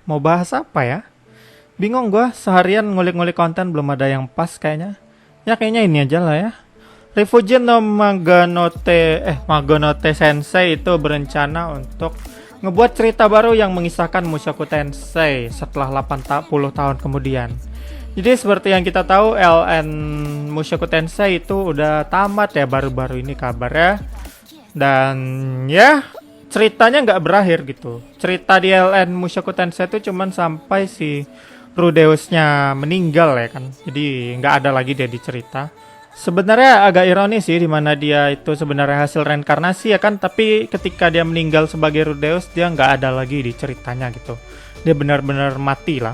Mau bahas apa ya? Bingung gua, seharian ngulik-ngulik konten belum ada yang pas kayaknya. Ya kayaknya ini aja lah ya. Refugee no Maganote Sensei itu berencana untuk ngebuat cerita baru yang mengisahkan Mushoku Tensei setelah 80 tahun kemudian. Jadi seperti yang kita tahu, LN Mushoku Tensei itu udah tamat ya baru-baru ini kabarnya. Dan ya ceritanya nggak berakhir gitu. Cerita di LN Mushoku Tensei itu cuman sampai si Rudeusnya meninggal ya kan. Jadi nggak ada lagi dia di cerita. Sebenarnya agak ironis sih, dimana dia itu sebenarnya hasil reinkarnasi ya kan, tapi ketika dia meninggal sebagai Rudeus dia nggak ada lagi di ceritanya gitu. Dia benar-benar mati lah.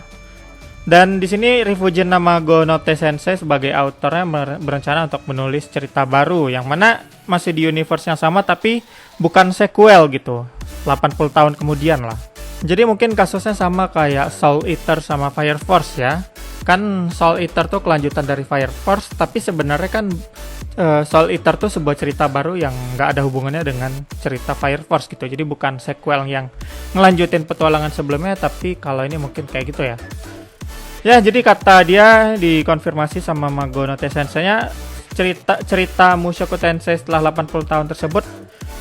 Dan di sini Refugee Namagonote Sensei sebagai autornya berencana untuk menulis cerita baru yang mana masih di universe yang sama tapi bukan sequel gitu. 80 tahun kemudian lah. Jadi mungkin kasusnya sama kayak Soul Eater sama Fire Force ya. Kan Soul Eater tuh kelanjutan dari Fire Force, tapi sebenarnya kan Soul Eater tuh sebuah cerita baru yang nggak ada hubungannya dengan cerita Fire Force gitu. Jadi bukan sequel yang ngelanjutin petualangan sebelumnya, tapi kalau ini mungkin kayak gitu ya. Ya, jadi kata dia dikonfirmasi sama Magonote Sensei-nya, cerita Mushoku Tensei setelah 80 tahun tersebut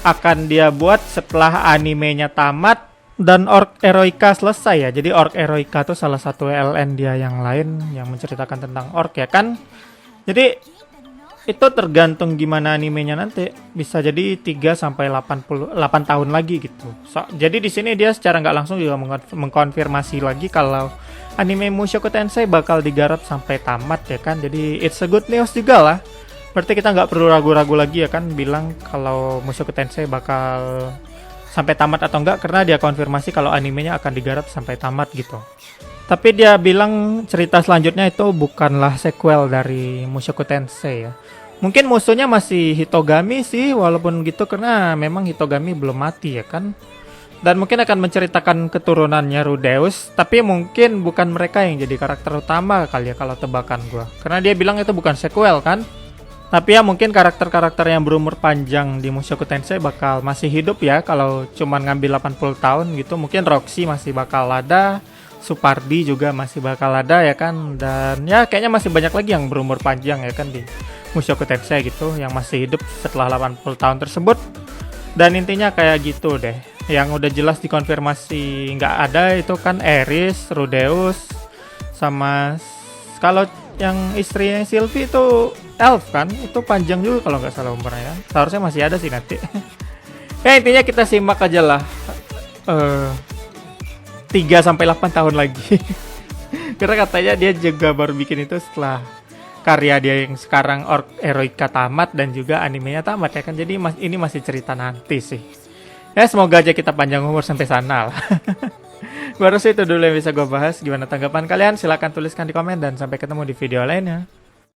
akan dia buat setelah animenya tamat dan Orc Eroica selesai ya. Jadi Orc Eroica tuh salah satu LN dia yang lain yang menceritakan tentang Orc ya kan. Jadi itu tergantung gimana animenya nanti. Bisa jadi 3 sampai 88 tahun lagi gitu. Jadi di sini dia secara nggak langsung juga mengkonfirmasi lagi kalau anime Mushoku Tensei bakal digarap sampai tamat ya kan. Jadi it's a good news juga lah. Berarti kita nggak perlu ragu-ragu lagi ya kan bilang kalau Mushoku Tensei bakal sampai tamat atau enggak, karena dia konfirmasi kalau animenya akan digarap sampai tamat gitu. Tapi dia bilang cerita selanjutnya itu bukanlah sequel dari Mushoku Tensei ya. Mungkin musuhnya masih Hitogami sih, walaupun gitu karena memang Hitogami belum mati ya kan. Dan mungkin akan menceritakan keturunannya Rudeus, tapi mungkin bukan mereka yang jadi karakter utama kali ya kalau tebakan gua. Karena dia bilang itu bukan sequel kan. Tapi ya mungkin karakter-karakter yang berumur panjang di Mushoku Tensei bakal masih hidup ya. Kalau cuman ngambil 80 tahun gitu, mungkin Roxy masih bakal ada, Supardi juga masih bakal ada ya kan. Dan ya kayaknya masih banyak lagi yang berumur panjang ya kan di Mushoku Tensei gitu, yang masih hidup setelah 80 tahun tersebut. Dan intinya kayak gitu deh. Yang udah jelas dikonfirmasi nggak ada itu kan Eris, Rudeus, sama kalau yang istrinya Sylvie itu Elf kan, itu panjang juga kalau nggak salah umurnya kan. Seharusnya masih ada sih nanti. Ya intinya kita simak aja lah 3 sampai 8 tahun lagi. Karena katanya dia juga baru bikin itu setelah karya dia yang sekarang Orc Eroica tamat dan juga animenya tamat ya kan. Jadi ini masih cerita nanti sih. Ya semoga aja kita panjang umur sampai sana lah. Baru sih itu dulu yang bisa gue bahas. Gimana tanggapan kalian? Silahkan tuliskan di komen dan sampai ketemu di video lainnya.